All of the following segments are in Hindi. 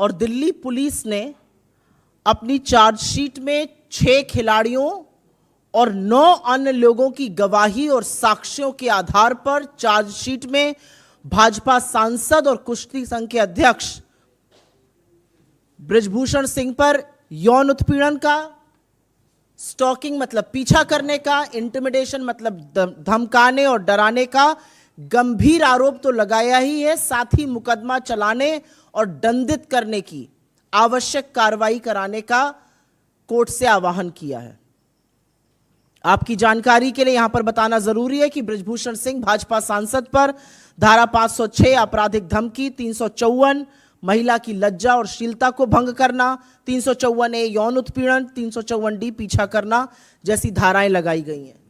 और दिल्ली पुलिस ने अपनी चार्जशीट में 6 खिलाड़ियों और 9 अन्य लोगों की गवाही और साक्ष्यों के आधार पर चार्जशीट में भाजपा सांसद और कुश्ती संघ के अध्यक्ष बृजभूषण सिंह पर यौन उत्पीड़न का, स्टॉकिंग मतलब पीछा करने का, इंटिमिडेशन मतलब धमकाने और डराने का गंभीर आरोप तो लगाया ही है, साथ ही मुकदमा चलाने और दंडित करने की आवश्यक कार्रवाई कराने का कोर्ट से आह्वान किया है। आपकी जानकारी के लिए यहां पर बताना जरूरी है कि बृजभूषण सिंह भाजपा सांसद पर धारा 506 आपराधिक धमकी, 354 महिला की लज्जा और शीलता को भंग करना, 354A यौन उत्पीड़न, 354D पीछा करना जैसी धाराएं लगाई गई हैं।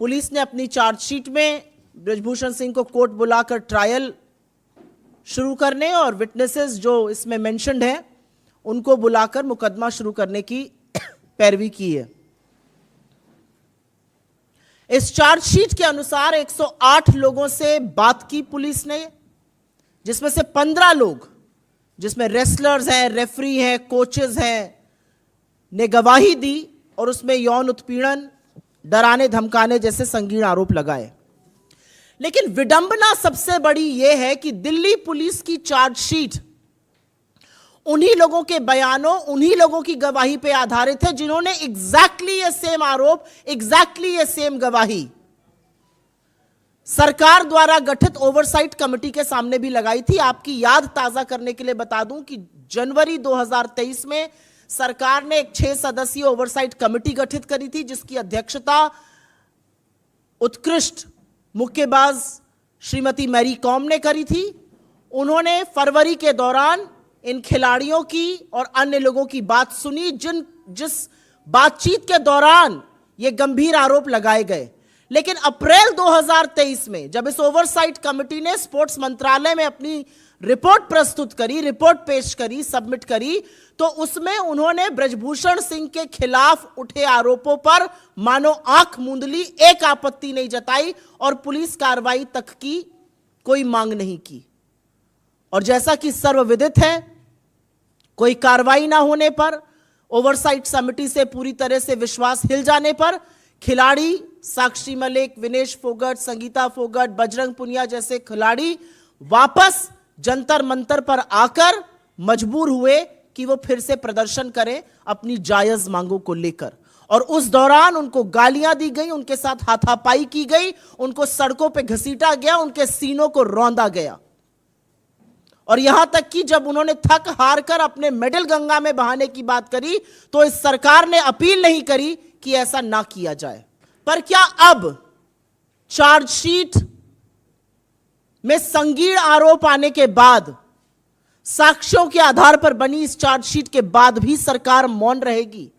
पुलिस ने अपनी चार्जशीट में बृजभूषण सिंह को कोर्ट बुलाकर ट्रायल शुरू करने और विटनेसेस जो इसमें मेंशन्ड है उनको बुलाकर मुकदमा शुरू करने की पैरवी की है। इस चार्जशीट के अनुसार 108 लोगों से बात की पुलिस ने, जिसमें से 15 लोग, जिसमें रेसलर्स हैं, रेफरी हैं, कोचेस हैं, ने गवाही दी और उसमें यौन उत्पीड़न, डराने धमकाने जैसे संगीन आरोप लगाए। लेकिन विडंबना सबसे बड़ी यह है कि दिल्ली पुलिस की चार्जशीट उन्हीं लोगों के बयानों, उन्हीं लोगों की गवाही पर आधारित है जिन्होंने एग्जैक्टली ये सेम आरोप, एग्जैक्टली ये सेम गवाही सरकार द्वारा गठित ओवरसाइट कमेटी के सामने भी लगाई थी। आपकी याद ताजा करने के लिए बता दूं कि जनवरी 2023 में सरकार ने एक 6 सदस्यीय ओवरसाइट कमेटी गठित करी थी, जिसकी अध्यक्षता उत्कृष्ट मुक्केबाज श्रीमती मैरी कॉम ने करी थी। उन्होंने फरवरी के दौरान इन खिलाड़ियों की और अन्य लोगों की बात सुनी, जिस बातचीत के दौरान ये गंभीर आरोप लगाए गए। लेकिन अप्रैल 2023 में जब इस ओवरसाइट कमेटी ने स्पोर्ट्स मंत्रालय में अपनी रिपोर्ट प्रस्तुत करी, रिपोर्ट पेश करी, सबमिट करी, तो उसमें उन्होंने बृजभूषण सिंह के खिलाफ उठे आरोपों पर मानो आंख मूंद ली, एक आपत्ति नहीं जताई और पुलिस कार्रवाई तक की कोई मांग नहीं की। और जैसा कि सर्वविदित है, कोई कार्रवाई ना होने पर, ओवरसाइट समिति से पूरी तरह से विश्वास हिल जाने पर खिलाड़ी साक्षी मलिक, विनेश फोगट, संगीता फोगट, बजरंग पुनिया जैसे खिलाड़ी वापस जंतर मंतर पर आकर मजबूर हुए कि वो फिर से प्रदर्शन करें अपनी जायज मांगों को लेकर। और उस दौरान उनको गालियां दी गई, उनके साथ हाथापाई की गई, उनको सड़कों पे घसीटा गया, उनके सीनों को रौंदा गया। और यहां तक कि जब उन्होंने थक हार कर अपने मेडल गंगा में बहाने की बात करी तो इस सरकार ने अपील नहीं करी कि ऐसा ना किया जाए। पर क्या अब चार्जशीट में संगीन आरोप आने के बाद, साक्ष्यों के आधार पर बनी इस चार्जशीट के बाद भी सरकार मौन रहेगी?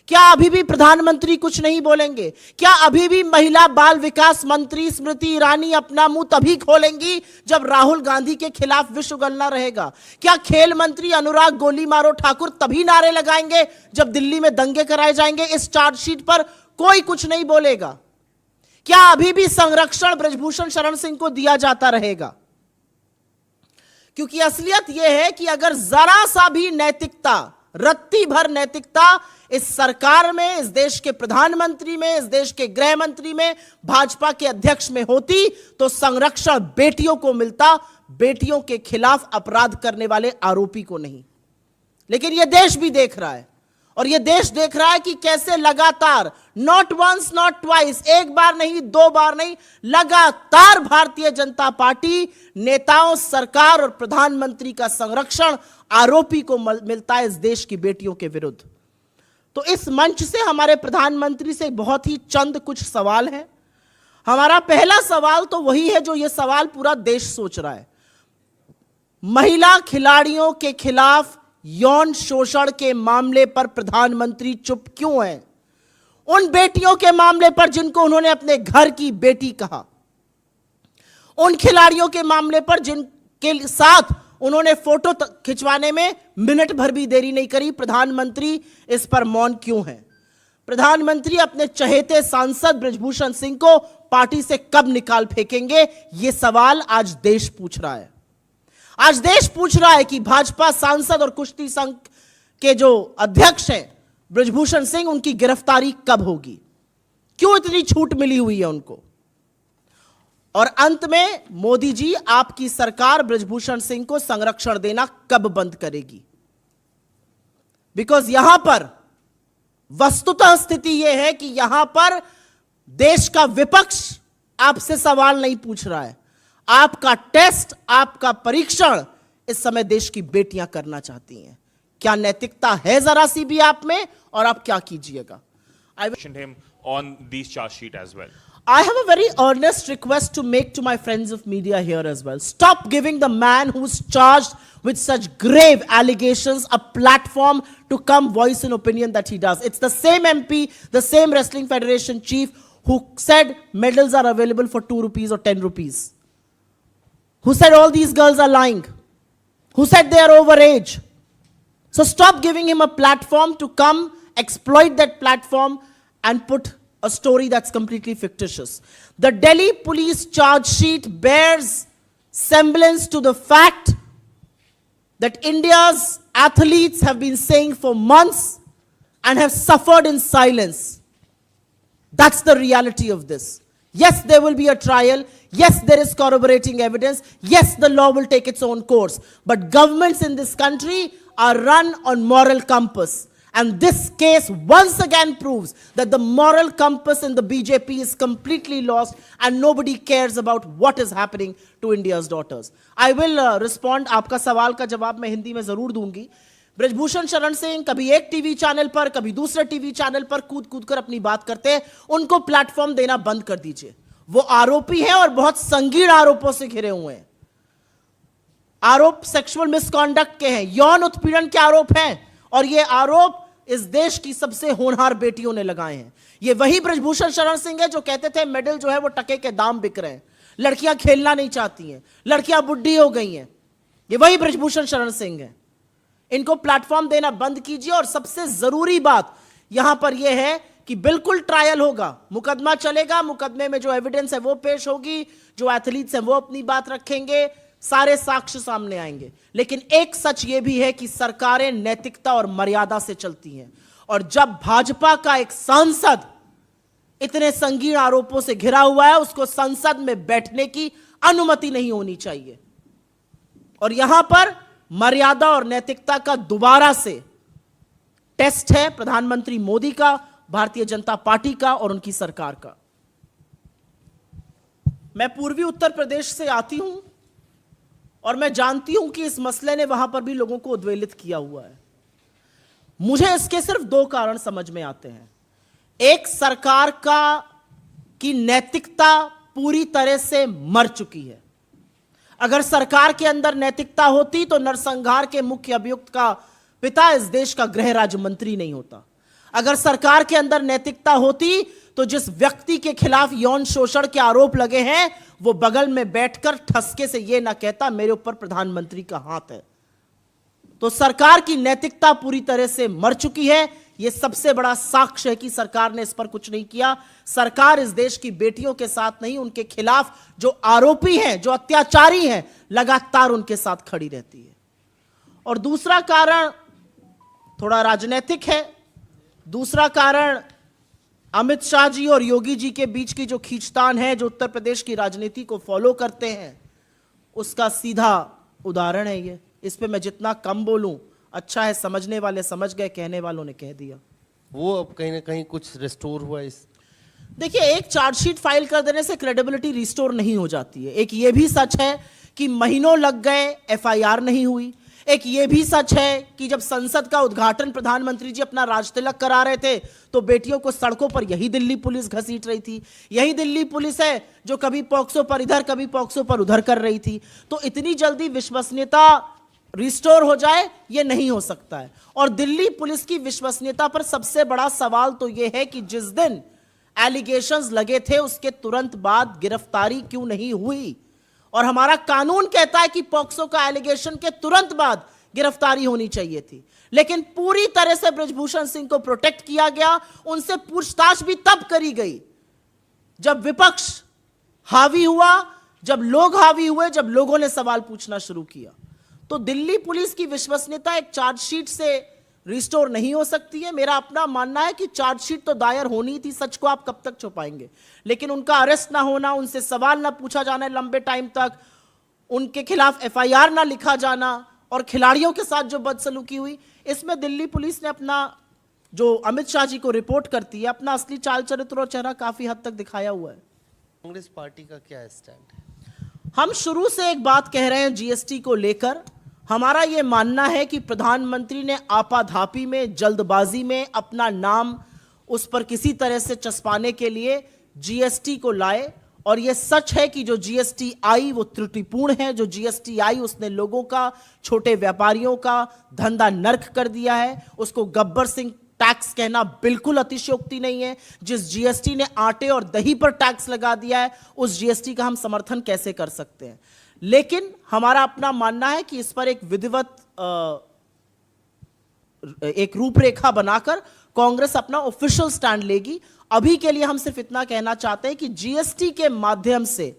क्या अभी भी प्रधानमंत्री कुछ नहीं बोलेंगे? क्या अभी भी महिला बाल विकास मंत्री स्मृति ईरानी अपना मुंह तभी खोलेंगी जब राहुल गांधी के खिलाफ विश्व गणना रहेगा? क्या खेल मंत्री अनुराग गोली मारो ठाकुर तभी नारे लगाएंगे जब दिल्ली में दंगे कराए जाएंगे? इस चार्जशीट पर कोई कुछ नहीं बोलेगा। क्या अभी भी संरक्षण बृजभूषण शरण सिंह को दिया जाता रहेगा? क्योंकि असलियत यह है कि अगर जरा सा भी नैतिकता, रत्ती भर नैतिकता इस सरकार में, इस देश के प्रधानमंत्री में, इस देश के गृह मंत्री में, भाजपा के अध्यक्ष में होती तो संरक्षण बेटियों को मिलता, बेटियों के खिलाफ अपराध करने वाले आरोपी को नहीं। लेकिन यह देश भी देख रहा है, और यह देश देख रहा है कि कैसे लगातार, नॉट वंस नॉट ट्वाइस, एक बार नहीं, 2 बार नहीं, लगातार भारतीय जनता पार्टी नेताओं, सरकार और प्रधानमंत्री का संरक्षण आरोपी को मिलता है इस देश की बेटियों के विरुद्ध। तो इस मंच से हमारे प्रधानमंत्री से बहुत ही चंद कुछ सवाल हैं। हमारा पहला सवाल तो वही है जो यह सवाल पूरा देश सोच रहा है। महिला खिलाड़ियों के खिलाफ यौन शोषण के मामले पर प्रधानमंत्री चुप क्यों हैं? उन बेटियों के मामले पर जिनको उन्होंने अपने घर की बेटी कहा, उन खिलाड़ियों के मामले पर जिनके साथ उन्होंने फोटो खिंचवाने में मिनट भर भी देरी नहीं करी, प्रधानमंत्री इस पर मौन क्यों है? प्रधानमंत्री अपने चहेते सांसद बृजभूषण सिंह को पार्टी से कब निकाल फेंकेंगे? यह सवाल आज देश पूछ रहा है। आज देश पूछ रहा है कि भाजपा सांसद और कुश्ती संघ के जो अध्यक्ष हैं बृजभूषण सिंह, उनकी गिरफ्तारी कब होगी, क्यों इतनी छूट मिली हुई है उनको। और अंत में मोदी जी, आपकी सरकार बृजभूषण सिंह को संरक्षण देना कब बंद करेगी। बिकॉज यहां पर वस्तुतः स्थिति यह है कि यहां पर देश का विपक्ष आपसे सवाल नहीं पूछ रहा है, आपका टेस्ट, आपका परीक्षण इस समय देश की बेटियां करना चाहती हैं। क्या नैतिकता है जरा सी भी आप में, और आप क्या कीजिएगा। I him on these charge sheet as well. I have a very earnest request to make to my friends of media here as well. Stop giving the man who's charged with such grave allegations a platform to come voice an opinion that he does. It's the same MP, the same Wrestling Federation chief who said medals are available for 2 rupees or 10 rupees. Who said all these girls are lying. Who said they are overage. So stop giving him a platform to come exploit that platform and put a story that's completely fictitious. The Delhi police charge sheet bears semblance to the fact that India's athletes have been saying for months and have suffered in silence. That's the reality of this. Yes, there will be a trial. Yes, there is corroborating evidence. Yes, the law will take its own course. But governments in this country are run on moral compass. And this case once again proves that the moral compass in the BJP is completely lost and nobody cares about what is happening to India's daughters. I will respond. आपका सवाल का जवाब मैं हिंदी में जरूर दूंगी। बृजभूषण शरण सिंह कभी एक टीवी चैनल पर, कभी दूसरे टीवी चैनल पर कूद कूद कर अपनी बात करते हैं। उनको प्लेटफॉर्म देना बंद कर दीजिए। वो आरोपी हैं और बहुत संगीन आरोपों से घिरे हुए हैं। आरोप सेक्सुअल मिसकॉन्डक्ट के हैं, यौन उत्पीड़न के आरोप हैं, और ये आरोप इस देश की सबसे होनहार बेटियों ने लगाए हैं। ये वही बृजभूषण शरण सिंह है जो कहते थे मेडल जो है वो टके के दाम बिक रहे हैं, लड़कियां खेलना नहीं चाहती हैं, लड़कियां बुढ़ी हो गई हैं। ये वही बृजभूषण शरण सिंह है। इनको प्लेटफॉर्म देना बंद कीजिए। और सबसे जरूरी बात यहां पर यह है कि बिल्कुल ट्रायल होगा, मुकदमा चलेगा, मुकदमे में जो एविडेंस है वो पेश होगी, जो एथलीट्स हैं वो अपनी बात रखेंगे, सारे साक्ष्य सामने आएंगे। लेकिन एक सच ये भी है कि सरकारें नैतिकता और मर्यादा से चलती हैं, और जब भाजपा का एक सांसद इतने संगीन आरोपों से घिरा हुआ है, उसको संसद में बैठने की अनुमति नहीं होनी चाहिए। और यहां पर मर्यादा और नैतिकता का दोबारा से टेस्ट है प्रधानमंत्री मोदी का, भारतीय जनता पार्टी का और उनकी सरकार का। मैं पूर्वी उत्तर प्रदेश से आती हूं और मैं जानती हूं कि इस मसले ने वहां पर भी लोगों को उद्वेलित किया हुआ है। मुझे इसके सिर्फ 2 कारण समझ में आते हैं। एक, सरकार की नैतिकता पूरी तरह से मर चुकी है। अगर सरकार के अंदर नैतिकता होती तो नरसंहार के मुख्य अभियुक्त का पिता इस देश का गृह राज्य मंत्री नहीं होता। अगर सरकार के अंदर नैतिकता होती तो जिस व्यक्ति के खिलाफ यौन शोषण के आरोप लगे हैं वो बगल में बैठकर ठसके से यह ना कहता मेरे ऊपर प्रधानमंत्री का हाथ है। तो सरकार की नैतिकता पूरी तरह से मर चुकी है। यह सबसे बड़ा साक्ष्य है कि सरकार ने इस पर कुछ नहीं किया। सरकार इस देश की बेटियों के साथ नहीं, उनके खिलाफ जो आरोपी हैं, जो अत्याचारी हैं, लगातार उनके साथ खड़ी रहती है। और दूसरा कारण थोड़ा राजनीतिक है। दूसरा कारण अमित शाह जी और योगी जी के बीच की जो खींचतान है, जो उत्तर प्रदेश की राजनीति को फॉलो करते हैं, उसका सीधा उदाहरण है ये। इस पे मैं जितना कम बोलूं अच्छा है। समझने वाले समझ गए, कहने वालों ने कह दिया। वो अब कहीं ना कहीं कुछ रिस्टोर हुआ इस। देखिए, एक चार्जशीट फाइल कर देने से क्रेडिबिलिटी रिस्टोर नहीं हो जाती है। एक ये भी सच है कि महीनों लग गए, एफआईआर नहीं हुई। एक ये भी सच है कि जब संसद का उद्घाटन प्रधानमंत्री जी अपना राजतिलक करा रहे थे तो बेटियों को सड़कों पर यही दिल्ली पुलिस घसीट रही थी। यही दिल्ली पुलिस है जो कभी पॉक्सो पर इधर, कभी पॉक्सो पर उधर कर रही थी। तो इतनी जल्दी विश्वसनीयता रिस्टोर हो जाए ये नहीं हो सकता है। और दिल्ली पुलिस की विश्वसनीयता पर सबसे बड़ा सवाल तो यह है कि जिस दिन एलिगेशंस लगे थे उसके तुरंत बाद गिरफ्तारी क्यों नहीं हुई। और हमारा कानून कहता है कि पॉक्सो का एलिगेशन के तुरंत बाद गिरफ्तारी होनी चाहिए थी, लेकिन पूरी तरह से बृजभूषण सिंह को प्रोटेक्ट किया गया। उनसे पूछताछ भी तब करी गई जब विपक्ष हावी हुआ, जब लोग हावी हुए, जब लोगों ने सवाल पूछना शुरू किया। तो दिल्ली पुलिस की विश्वसनीयता एक चार्जशीट से रिस्टोर नहीं हो सकती है। मेरा अपना मानना है कि चार्जशीट तो दायर होनी थी, सच को आप कब तक छुपाएंगे, लेकिन उनका अरेस्ट ना होना, उनसे सवाल ना पूछा जाना लंबे टाइम तक, उनके खिलाफ एफआईआर ना लिखा जाना और खिलाड़ियों के साथ जो बदसलूकी हुई, इसमें दिल्ली पुलिस ने अपना, जो अमित शाह जी को रिपोर्ट करती है, अपना असली चाल चरित्र और चेहरा काफी हद तक दिखाया हुआ है। कांग्रेस पार्टी का क्या स्टैंड है? हम शुरू से एक बात कह रहे हैं जीएसटी को लेकर। हमारा यह मानना है कि प्रधानमंत्री ने आपाधापी में, जल्दबाजी में अपना नाम उस पर किसी तरह से चस्पाने के लिए जीएसटी को लाए, और यह सच है कि जो जीएसटी आई वो त्रुटिपूर्ण है। जो जीएसटी आई उसने लोगों का, छोटे व्यापारियों का धंधा नर्क कर दिया है। उसको गब्बर सिंह टैक्स कहना बिल्कुल अतिशयोक्ति नहीं है। जिस जीएसटी ने आटे और दही पर टैक्स लगा दिया है, उस जीएसटी का हम समर्थन कैसे कर सकते हैं? लेकिन हमारा अपना मानना है कि इस पर एक विधिवत एक रूपरेखा बनाकर कांग्रेस अपना ऑफिशियल स्टैंड लेगी। अभी के लिए हम सिर्फ इतना कहना चाहते हैं कि जीएसटी के माध्यम से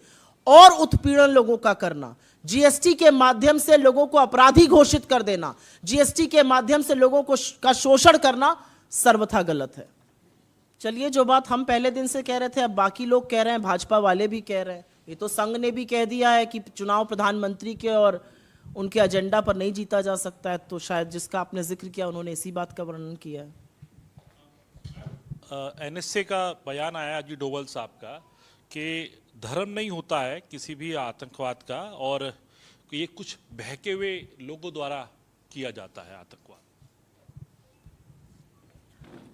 और उत्पीड़न लोगों का करना, जीएसटी के माध्यम से लोगों को अपराधी घोषित कर देना, जीएसटी के माध्यम से लोगों को का शोषण करना सर्वथा गलत है। चलिए, जो बात हम पहले दिन से कह रहे थे, अब बाकी लोग कह रहे हैं, भाजपा वाले भी कह रहे हैं। ये तो संघ ने भी कह दिया है कि चुनाव प्रधानमंत्री के और उनके एजेंडा पर नहीं जीता जा सकता है। तो शायद जिसका आपने जिक्र किया उन्होंने इसी बात का वर्णन किया है। एनएसए का बयान आया अजीत डोभाल साहब का कि धर्म नहीं होता है किसी भी आतंकवाद का, और ये कुछ बहके हुए लोगों द्वारा किया जाता है आतंकवाद।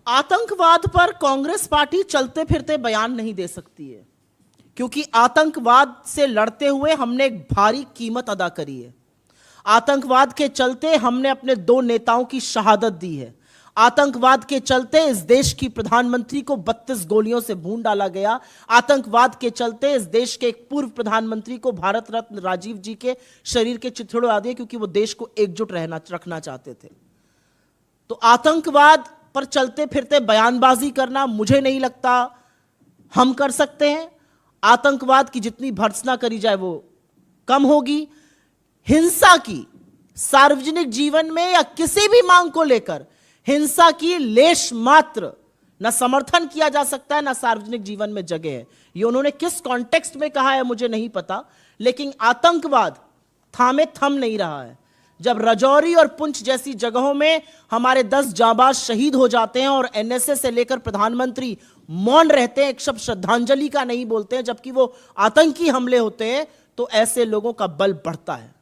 आतंकवाद पर कांग्रेस पार्टी चलते फिरते बयान नहीं दे सकती है, क्योंकि आतंकवाद से लड़ते हुए हमने एक भारी कीमत अदा करी है। आतंकवाद के चलते हमने अपने 2 नेताओं की शहादत दी है। आतंकवाद के चलते इस देश की प्रधानमंत्री को 32 गोलियों से भून डाला गया। आतंकवाद के चलते इस देश के एक पूर्व प्रधानमंत्री को भारत रत्न राजीव जी के शरीर के चिथड़े उड़ा दिए, क्योंकि वो देश को एकजुट रखना चाहते थे। तो आतंकवाद पर चलते फिरते बयानबाजी करना मुझे नहीं लगता हम कर सकते हैं। आतंकवाद की जितनी भर्त्सना करी जाए वो कम होगी। हिंसा की सार्वजनिक जीवन में या किसी भी मांग को लेकर हिंसा की लेश मात्र न समर्थन किया जा सकता है, न सार्वजनिक जीवन में जगह है। ये उन्होंने किस कॉन्टेक्स्ट में कहा है मुझे नहीं पता, लेकिन आतंकवाद थामे थम नहीं रहा है। जब रजौरी और पुंछ जैसी जगहों में हमारे 10 जांबाज शहीद हो जाते हैं और एनएसए से लेकर प्रधानमंत्री मौन रहते हैं, एक शब्द श्रद्धांजलि का नहीं बोलते हैं, जबकि वो आतंकी हमले होते हैं, तो ऐसे लोगों का बल बढ़ता है।